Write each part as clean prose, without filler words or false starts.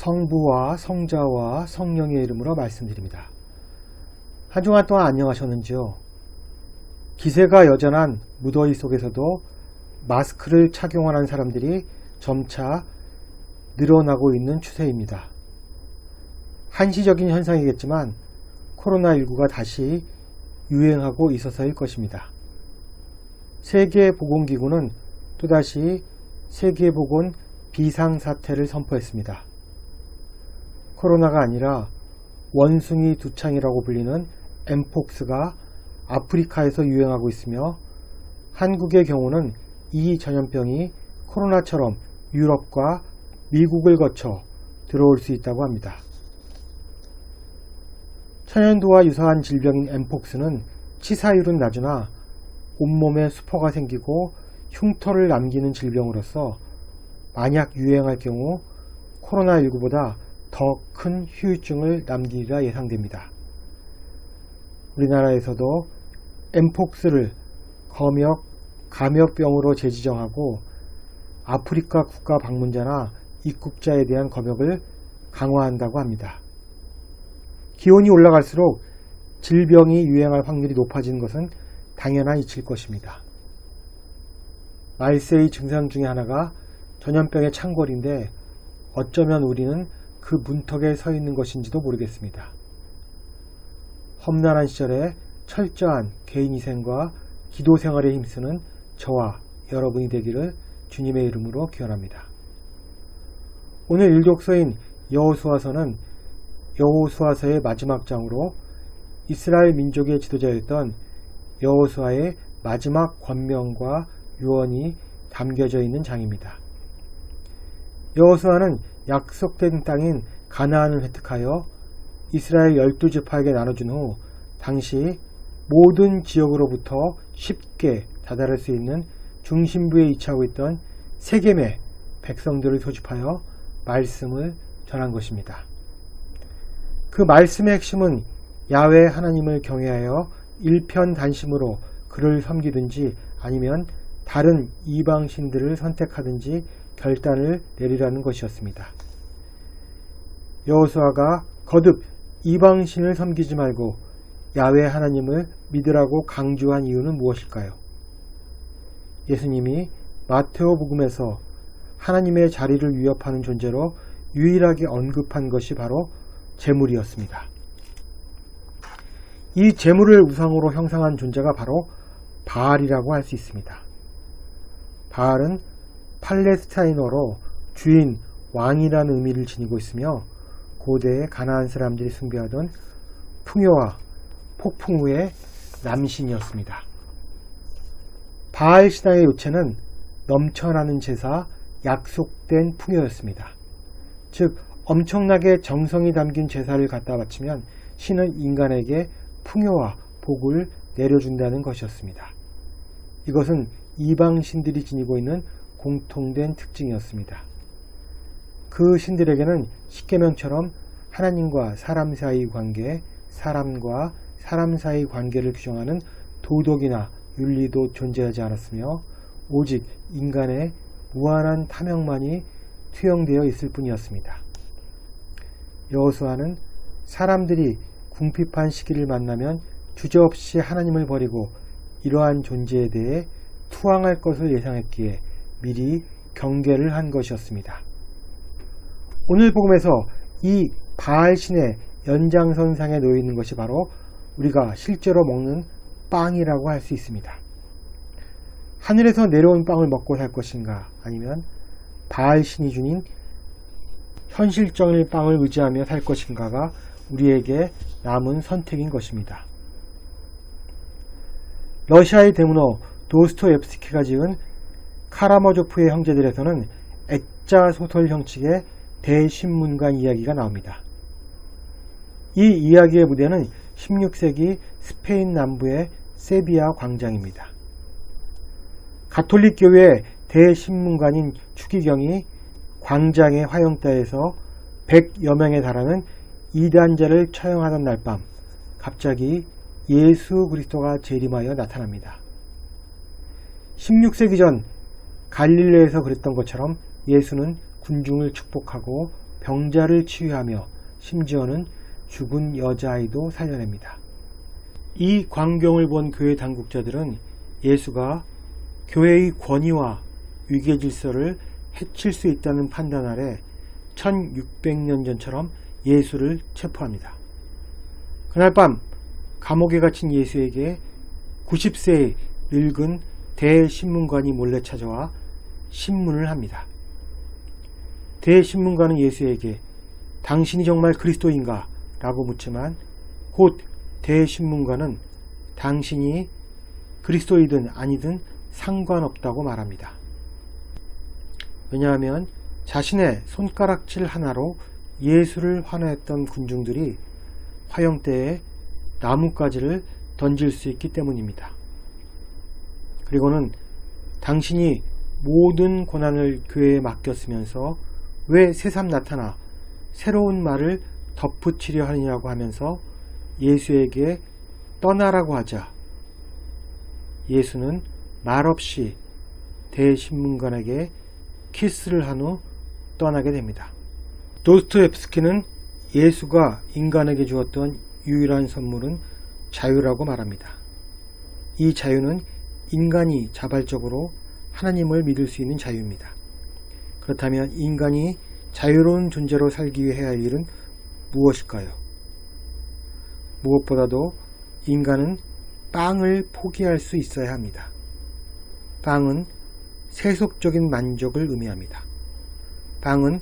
성부와 성자와 성령의 이름으로 말씀드립니다. 한 주간 동안 안녕하셨는지요? 기세가 여전한 무더위 속에서도 마스크를 착용하는 사람들이 점차 늘어나고 있는 추세입니다. 한시적인 현상이겠지만 코로나19가 다시 유행하고 있어서일 것입니다. 세계보건기구는 또다시 세계보건 비상사태를 선포했습니다. 코로나가 아니라 원숭이 두창이라고 불리는 엠폭스가 아프리카에서 유행하고 있으며 한국의 경우는 이 전염병이 코로나처럼 유럽과 미국을 거쳐 들어올 수 있다고 합니다. 천연두와 유사한 질병인 엠폭스는 치사율은 낮으나 온몸에 수포가 생기고 흉터를 남기는 질병으로서 만약 유행할 경우 코로나19보다 더 큰 후유증을 남기리라 예상됩니다. 우리나라에서도 엠폭스를 감염병으로 재지정하고 아프리카 국가 방문자나 입국자에 대한 검역을 강화한다고 합니다. 기온이 올라갈수록 질병이 유행할 확률이 높아지는 것은 당연한 이치일 것입니다. 말세의 증상 중에 하나가 전염병의 창궐인데 어쩌면 우리는 그 문턱에 서 있는 것인지도 모르겠습니다. 험난한 시절에 철저한 개인위생과 기도 생활에 힘쓰는 저와 여러분이 되기를 주님의 이름으로 기원합니다. 오늘 일독서인 여호수아서는 여호수아서의 마지막 장으로 이스라엘 민족의 지도자였던 여호수아의 마지막 권명과 유언이 담겨져 있는 장입니다. 여호수아는 약속된 땅인 가나안을 획득하여 이스라엘 12지파에게 나눠준 후 당시 모든 지역으로부터 쉽게 다다를 수 있는 중심부에 위치하고 있던 세겜의 백성들을 소집하여 말씀을 전한 것입니다. 그 말씀의 핵심은 야훼 하나님을 경외하여 일편단심으로 그를 섬기든지 아니면 다른 이방신들을 선택하든지 결단을 내리라는 것이었습니다. 여호수아가 거듭 이방신을 섬기지 말고 야훼 하나님을 믿으라고 강조한 이유는 무엇일까요? 예수님이 마테오복음에서 하나님의 자리를 위협하는 존재로 유일하게 언급한 것이 바로 재물이었습니다. 이 재물을 우상으로 형상한 존재가 바로 바알이라고 할 수 있습니다. 바알은 팔레스타인어로 주인, 왕이라는 의미를 지니고 있으며 고대의 가나안 사람들이 숭배하던 풍요와 폭풍 후의 남신이었습니다. 바알 신앙의 요체는 넘쳐나는 제사, 약속된 풍요였습니다. 즉 엄청나게 정성이 담긴 제사를 갖다 바치면 신은 인간에게 풍요와 복을 내려준다는 것이었습니다. 이것은 이방신들이 지니고 있는 공통된 특징이었습니다. 그 신들에게는 십계명처럼 하나님과 사람 사이의 관계, 사람과 사람 사이의 관계를 규정하는 도덕이나 윤리도 존재하지 않았으며 오직 인간의 무한한 탐욕만이 투영되어 있을 뿐이었습니다. 여호수아는 사람들이 궁핍한 시기를 만나면 주저없이 하나님을 버리고 이러한 존재에 대해 투항할 것을 예상했기에 미리 경계를 한 것이었습니다. 오늘 복음에서 이 바알 신의 연장선상에 놓여 있는 것이 바로 우리가 실제로 먹는 빵이라고 할 수 있습니다. 하늘에서 내려온 빵을 먹고 살 것인가 아니면 바알 신이 주닌 현실적인 빵을 의지하며 살 것인가가 우리에게 남은 선택인 것입니다. 러시아의 대문호 도스토옙스키가 지은 카라머조프의 형제들에서는 액자 소설 형식의 대신문관 이야기가 나옵니다. 이 이야기의 무대는 16세기 스페인 남부의 세비야 광장입니다. 가톨릭 교회의 대신문관인 추기경이 광장의 화영대에서 100여 명에 달하는 이단자를 처형하던 날 밤 갑자기 예수 그리스도가 재림하여 나타납니다. 16세기 전 갈릴레에서 그랬던 것처럼 예수는 군중을 축복하고 병자를 치유하며 심지어는 죽은 여자아이도 살려냅니다. 이 광경을 본 교회 당국자들은 예수가 교회의 권위와 위계 질서를 해칠 수 있다는 판단 아래 1600년 전처럼 예수를 체포합니다. 그날 밤 감옥에 갇힌 예수에게 90세의 늙은 대신문관이 몰래 찾아와 신문을 합니다. 대신문관은 예수에게 당신이 정말 그리스도인가? 라고 묻지만 곧 대신문관은 당신이 그리스도이든 아니든 상관없다고 말합니다. 왜냐하면 자신의 손가락질 하나로 예수를 환호했던 군중들이 화형대에 나뭇가지를 던질 수 있기 때문입니다. 그리고는 당신이 모든 고난을 교회에 맡겼으면서 왜 새삼 나타나 새로운 말을 덧붙이려 하느냐고 하면서 예수에게 떠나라고 하자 예수는 말없이 대신문관에게 키스를 한 후 떠나게 됩니다. 도스토옙스키는 예수가 인간에게 주었던 유일한 선물은 자유라고 말합니다. 이 자유는 인간이 자발적으로 하나님을 믿을 수 있는 자유입니다. 그렇다면 인간이 자유로운 존재로 살기 위해 해야 할 일은 무엇일까요? 무엇보다도 인간은 빵을 포기할 수 있어야 합니다. 빵은 세속적인 만족을 의미합니다. 빵은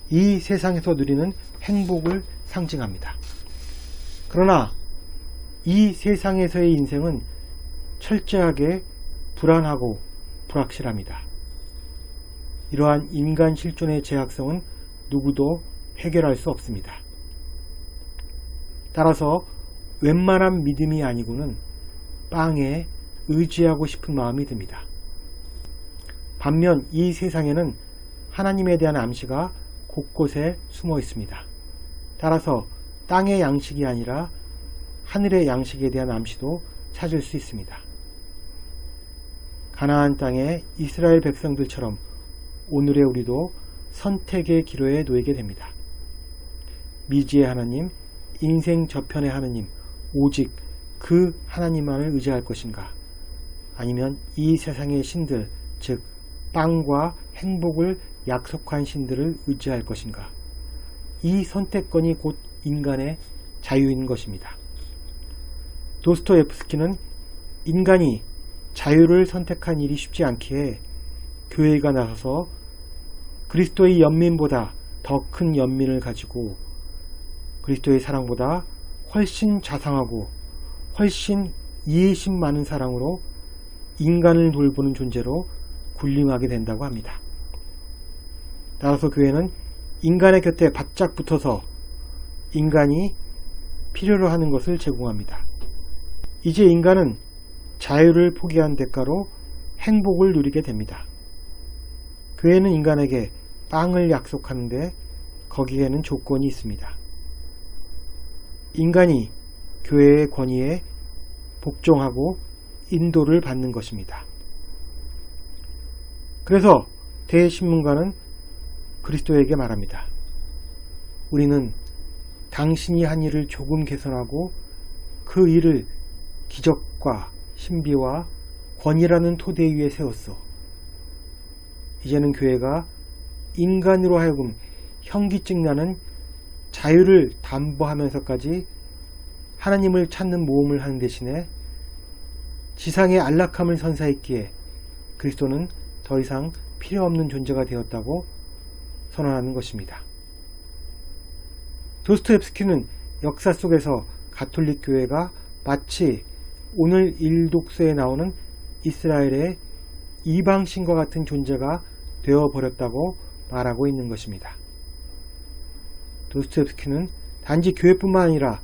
이 세상에서 누리는 행복을 상징합니다. 그러나 이 세상에서의 인생은 철저하게 불안하고 불확실합니다. 이러한 인간 실존의 제약성은 누구도 해결할 수 없습니다. 따라서 웬만한 믿음이 아니고는 빵에 의지하고 싶은 마음이 듭니다. 반면 이 세상에는 하나님에 대한 암시가 곳곳에 숨어 있습니다. 따라서 땅의 양식이 아니라 하늘의 양식에 대한 암시도 찾을 수 있습니다. 가나안 땅의 이스라엘 백성들처럼 오늘의 우리도 선택의 기로에 놓이게 됩니다. 미지의 하나님, 인생 저편의 하나님, 오직 그 하나님만을 의지할 것인가? 아니면 이 세상의 신들, 즉 빵과 행복을 약속한 신들을 의지할 것인가? 이 선택권이 곧 인간의 자유인 것입니다. 도스토옙스키는 인간이 자유를 선택한 일이 쉽지 않기에 교회가 나서서 그리스도의 연민보다 더 큰 연민을 가지고 그리스도의 사랑보다 훨씬 자상하고 훨씬 이해심 많은 사랑으로 인간을 돌보는 존재로 군림하게 된다고 합니다. 따라서 교회는 인간의 곁에 바짝 붙어서 인간이 필요로 하는 것을 제공합니다. 이제 인간은 자유를 포기한 대가로 행복을 누리게 됩니다. 교회는 인간에게 빵을 약속하는데 거기에는 조건이 있습니다. 인간이 교회의 권위에 복종하고 인도를 받는 것입니다. 그래서 대신문관은 그리스도에게 말합니다. 우리는 당신이 한 일을 조금 개선하고 그 일을 기적과 신비와 권위라는 토대 위에 세웠어. 이제는 교회가 인간으로 하여금 현기증 나는 자유를 담보하면서까지 하나님을 찾는 모험을 하는 대신에 지상의 안락함을 선사했기에 그리스도는 더 이상 필요 없는 존재가 되었다고 선언하는 것입니다. 도스토옙스키는 역사 속에서 가톨릭 교회가 마치 오늘 일독서에 나오는 이스라엘의 이방신과 같은 존재가 되어버렸다고 말하고 있는 것입니다. 도스토옙스키는 단지 교회뿐만 아니라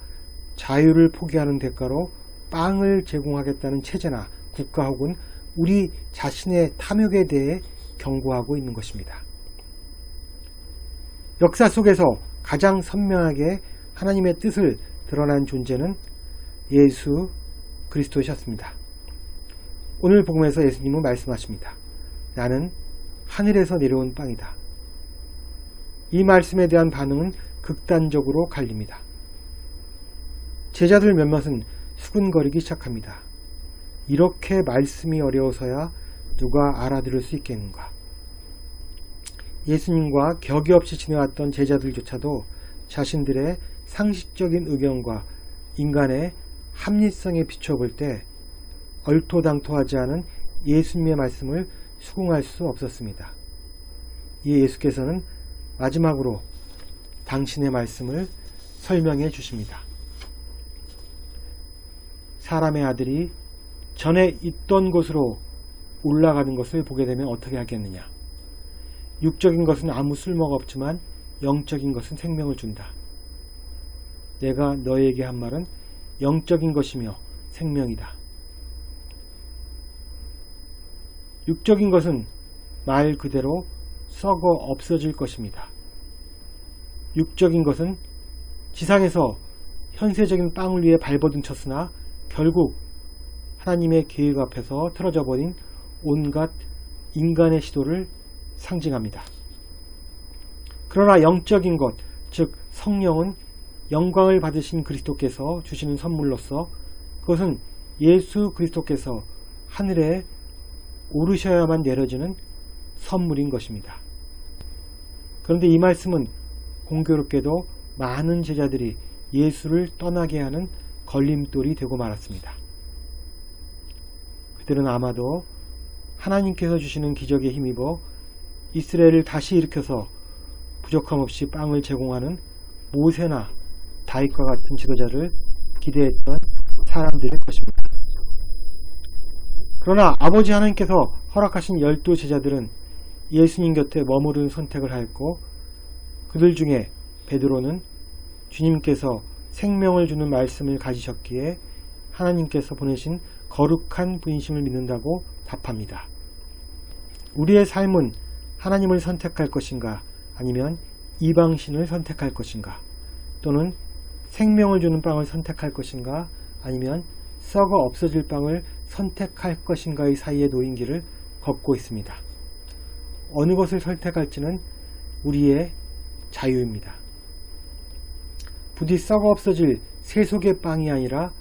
자유를 포기하는 대가로 빵을 제공하겠다는 체제나 국가 혹은 우리 자신의 탐욕에 대해 경고하고 있는 것입니다. 역사 속에서 가장 선명하게 하나님의 뜻을 드러난 존재는 예수 그리스도셨습니다. 오늘 복음에서 예수님은 말씀하십니다. 나는 하늘에서 내려온 빵이다. 이 말씀에 대한 반응은 극단적으로 갈립니다. 제자들 몇몇은 수근거리기 시작합니다. 이렇게 말씀이 어려워서야 누가 알아들을 수 있겠는가? 예수님과 격이 없이 지내왔던 제자들조차도 자신들의 상식적인 의견과 인간의 합리성에 비춰볼 때 얼토당토하지 않은 예수님의 말씀을 수긍할 수 없었습니다. 이에 예수께서는 마지막으로 당신의 말씀을 설명해 주십니다. 사람의 아들이 전에 있던 곳으로 올라가는 것을 보게 되면 어떻게 하겠느냐? 육적인 것은 아무 쓸모가 없지만 영적인 것은 생명을 준다. 내가 너에게 한 말은 영적인 것이며 생명이다. 육적인 것은 말 그대로 썩어 없어질 것입니다. 육적인 것은 지상에서 현세적인 빵을 위해 발버둥 쳤으나 결국 하나님의 계획 앞에서 틀어져 버린 온갖 인간의 시도를 상징합니다. 그러나 영적인 것, 즉 성령은 영광을 받으신 그리스도께서 주시는 선물로서 그것은 예수 그리스도께서 하늘에 오르셔야만 내려지는 선물인 것입니다. 그런데 이 말씀은 공교롭게도 많은 제자들이 예수를 떠나게 하는 걸림돌이 되고 말았습니다. 그들은 아마도 하나님께서 주시는 기적에 힘입어 이스라엘을 다시 일으켜서 부족함 없이 빵을 제공하는 모세나 다윗과 같은 지도자를 기대했던 사람들일 것입니다. 그러나 아버지 하나님께서 허락하신 12 제자들은 예수님 곁에 머무르는 선택을 하였고 그들 중에 베드로는 주님께서 생명을 주는 말씀을 가지셨기에 하나님께서 보내신 거룩한 분심을 믿는다고 답합니다. 우리의 삶은 하나님을 선택할 것인가 아니면 이방신을 선택할 것인가 또는 생명을 주는 빵을 선택할 것인가 아니면 썩어 없어질 빵을 선택할 것인가의 사이에 놓인 길을 걷고 있습니다. 어느 것을 선택할지는 우리의 자유입니다. 부디 썩어 없어질 세속의 빵이 아니라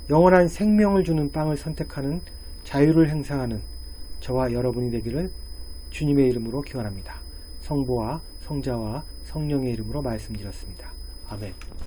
영원한 생명을 주는 빵을 선택하는 자유를 행사하는 저와 여러분이 되기를 주님의 이름으로 기원합니다. 성부와 성자와 성령의 이름으로 말씀드렸습니다. 아멘.